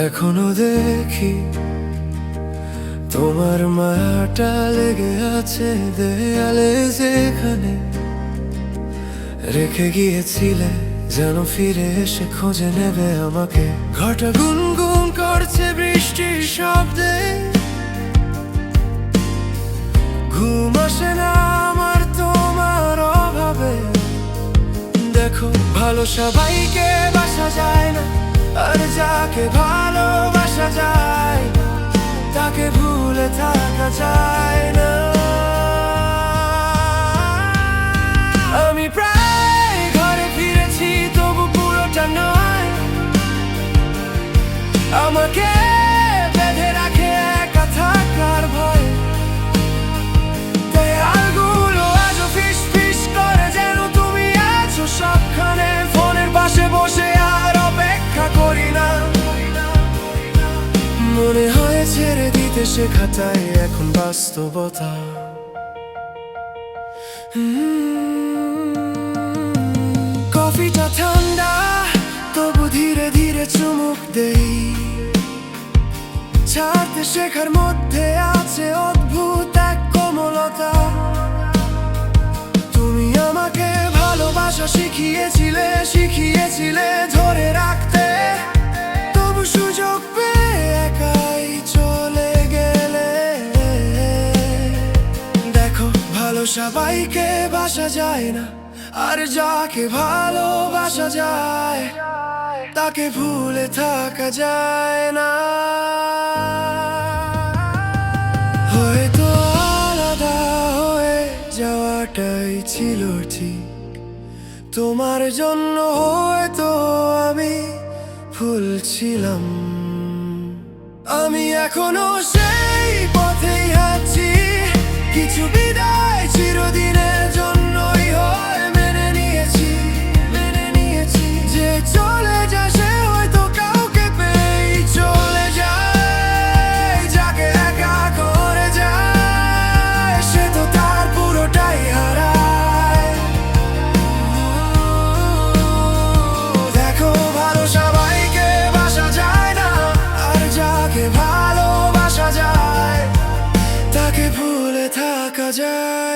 এখনো দেখি তোমার মায়াটা লেগে আছে দেয়ালে, যেখানে রেখে গিয়েছিলে যেন ফিরে এসে খোঁজে নেবে আমাকে। ঘটা গুনগুন করছে বৃষ্টির শব্দে, ঘুম আসে না আমার তোমার অভাবে। দেখো ভালো সবাইকে বাসা যায় না, আর যাকে ভালোবাসা যায় তাকে ভুলে থাকা যায় না। আমি প্রায় ঘরে ফিরেছি, তবু পুরোটা নয়। আমাকে বেঁধে রাখে একা থাকার ভয়। দেয়ালগুলো আজও ফিস ফিস করে, যেন তুমি আছো সবখানে। ফোনের পাশে বসে আর অপেক্ষা করি না, মনে হয় ছেড়ে দিতে শেখাটাই এখন বাস্তবতা। কফিটা ঠান্ডা, তবু ধীরে ধীরে চুমুক দেই। ছাড়তে শেখার মধ্যে আছে অদ্ভুত এক কোমলতা। তুমি আমাকে ভালোবাসা শিখিয়েছিলে ধরে রাখতে, তবু সুযোগ পেয়ে একাই চলে গেলে। দেখো ভালো সবাইকে বাসা যায় না, আর যাকে ভালোবাসা যায় তাকে ভুলে থাকা যায় না। হয়তো আলাদা হয়ে যাওয়াটাই ছিল ঠিক তোমার জন্য, হয়তো আমি ভুল ছিলাম। আমি এখনো সেই পথেই হাঁটছি, কিছু বিদায় চিরদিনের জন্যই হয় মেনে নিয়েছি। যে চলে যায় সে হয়তো কাউকে পেয়েই চলে যায়, যাকে একা করে যায় সে তো তার পুরোটাই হারায়। দেখো ভালো সবাইকে বাসা যায় না, আর যাকে ভালোবাসা যায় তাকে ভুলে থাকা যায়।